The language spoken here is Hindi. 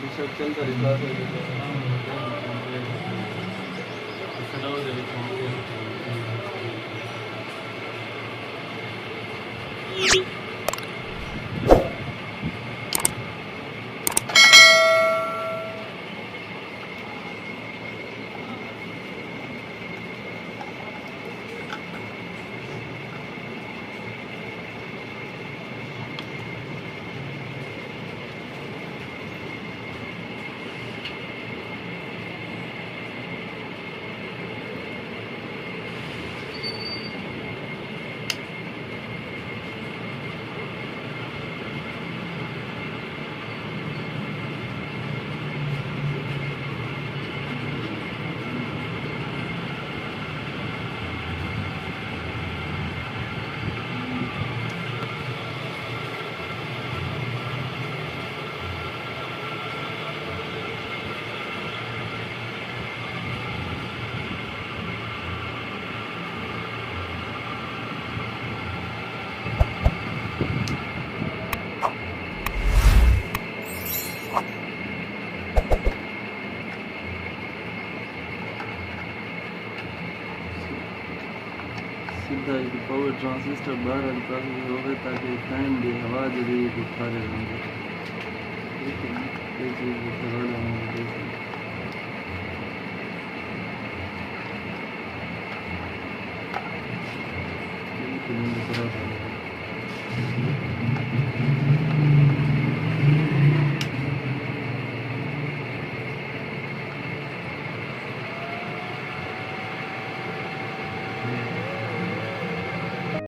शर्ट चलता रहता है सीधा पावर ट्रांजिस्टर बाहर निकाल होगा ताकि फैन की हवा जो है उठारे रहेंगे। ये चीज़ खराब है।